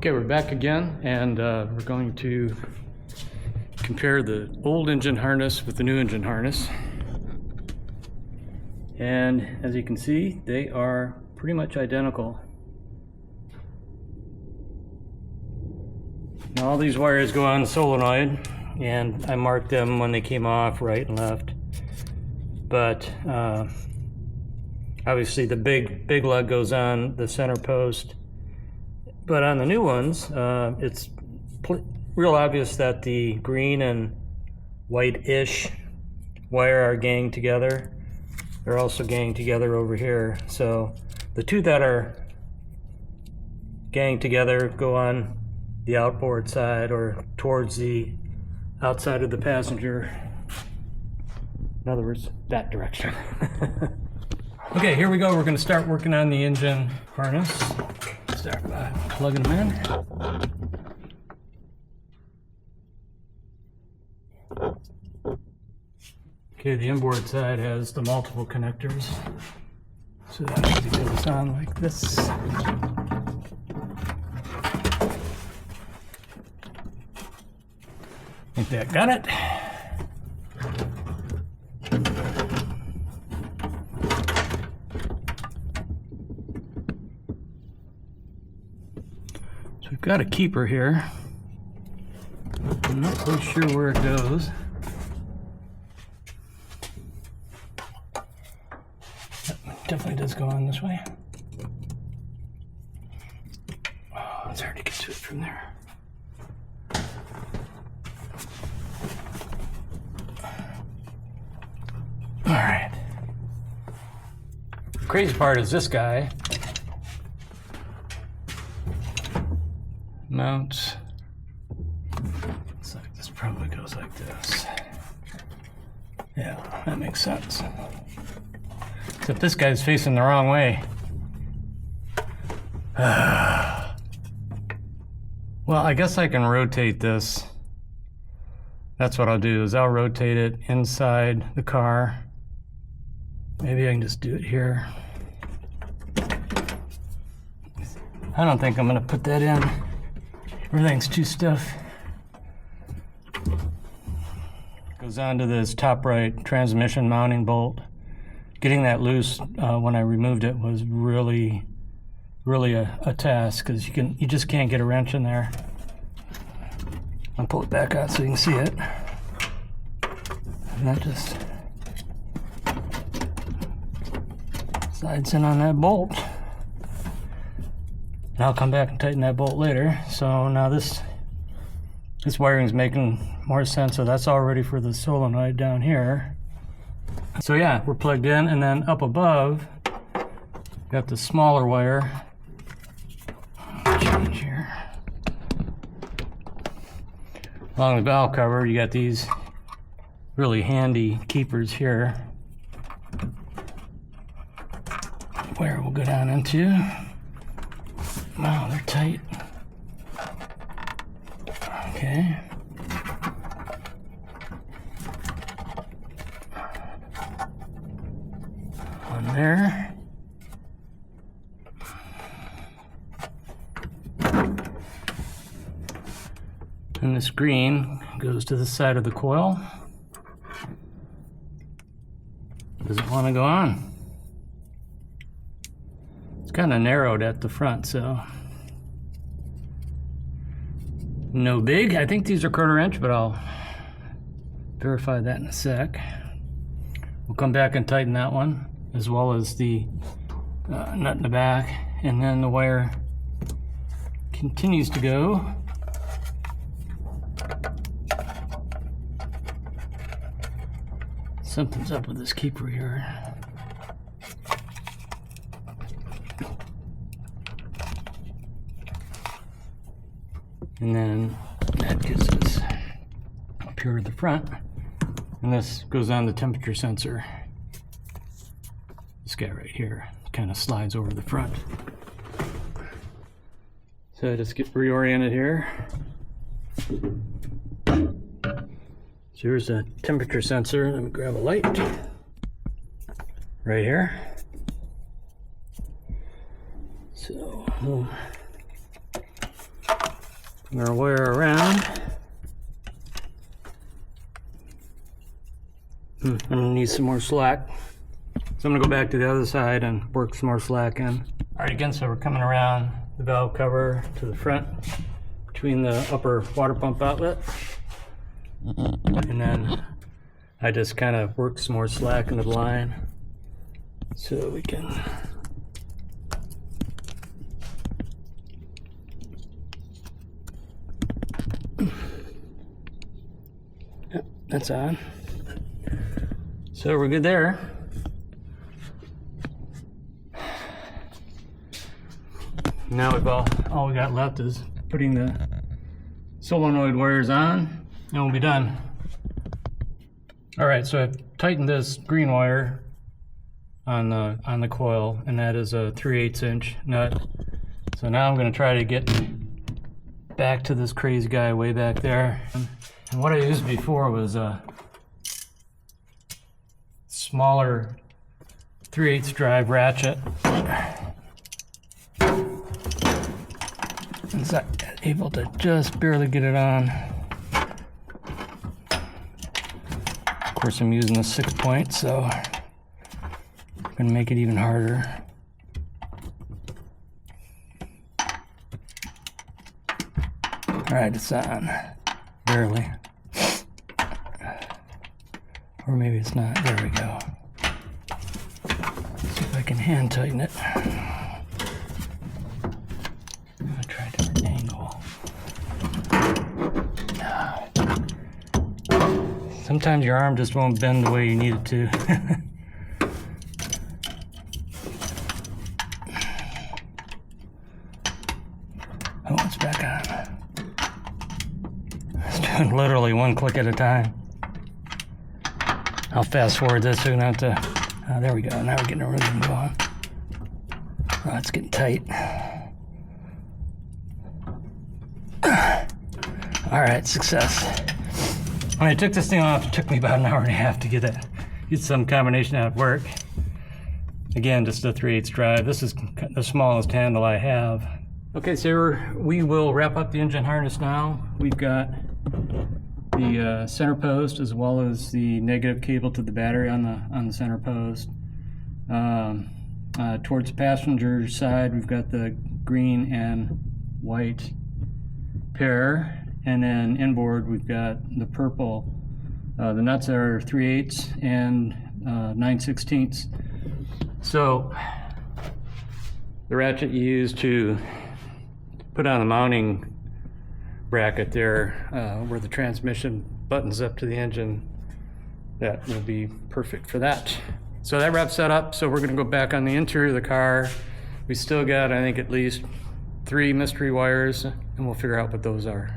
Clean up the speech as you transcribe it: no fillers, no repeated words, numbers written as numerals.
Okay, we're back again, and we're going to compare the old engine harness with the new engine harness. And as you can see, they are pretty much identical. Now all these wires go on the solenoid, and I marked them when they came off, right and left. But obviously the big lug goes on the center post. But on the new ones, it's real obvious that the green and white-ish wire are ganged together. They're also ganged together over here. So the two that are ganged together go on the outboard side or towards the outside of the passenger. In other words, that direction. Okay, here we go. We're going to start working on the engine harness. Start by plugging them in. Okay, the inboard side has the multiple connectors. So that goes on like this. I think that got it. So we've got a keeper here. I'm not quite sure where it goes. That definitely does go on this way. Oh, it's hard to get to it from there. All right. The crazy part is this guy mounts. Looks like this probably goes like this. Yeah, that makes sense. Except this guy's facing the wrong way. Well, I guess I can rotate this. That's what I'll do, is I'll rotate it inside the car. Maybe I can just do it here. I don't think I'm gonna put that in. Everything's too stiff. Goes onto this top right transmission mounting bolt. Getting that loose when I removed it was really a task, because you just can't get a wrench in there. I'll pull it back out so you can see it. And that just slides in on that bolt. And I'll come back and tighten that bolt later. So now this wiring is making more sense. So that's all ready for the solenoid down here. So yeah, we're plugged in, and then up above, got the smaller wire. Change here. Along the valve cover, you got these really handy keepers here. Wire will go down into. Wow, they're tight. Okay. One there. And this green goes to the side of the coil. Doesn't want to go on. It's kind of narrowed at the front, so no big. I think these are 1/4 inch, but I'll verify that in a sec. We'll come back and tighten that one, as well as the nut in the back, and then the wire continues to go. Something's up with this keeper here. And then that gives us up here at the front. And this goes on the temperature sensor. This guy right here kind of slides over the front. So I just get reoriented here. So here's a temperature sensor. Let me grab a light. Right here. So we'll I'm gonna wire around. I'm gonna need some more slack. So I'm gonna go back to the other side and work some more slack in. All right, again, so we're coming around the valve cover to the front between the upper water pump outlet. And then I just kind of work some more slack into the line so we can yep, that's on. So we're good there. Now all we got left is putting the solenoid wires on and we'll be done. All right, so I've tightened this green wire on the coil, and that is a 3/8 inch nut. So now I'm going to try to get back to this crazy guy way back there. And what I used before was a smaller 3/8 drive ratchet. And so I'm able to just barely get it on. Of course, I'm using a 6-point, so I'm going to make it even harder. All right, it's on, barely. Or maybe it's not. There we go. See if I can hand tighten it. I'm gonna try a different angle. Sometimes your arm just won't bend the way you need it to. Oh, it's back on. It's doing literally one click at a time. I'll fast forward this so we don't have to. There we go. Now we're getting a rhythm going. Oh, it's getting tight. All right, success. When I took this thing off, it took me about an hour and a half to get some combination out of work. Again, just a 3/8 drive. This is the smallest handle I have. Okay, so we will wrap up the engine harness now. We've got the center post as well as the negative cable to the battery on the center post. Towards the passenger side, we've got the green and white pair. And then inboard, we've got the purple. The nuts are 3/8 and 9/16. So the ratchet you use to put on the mounting bracket there, where the transmission buttons up to the engine, that will be perfect for that. So that wraps that up. So we're going to go back on the interior of the car. We still got, I think, at least 3 mystery wires, and we'll figure out what those are.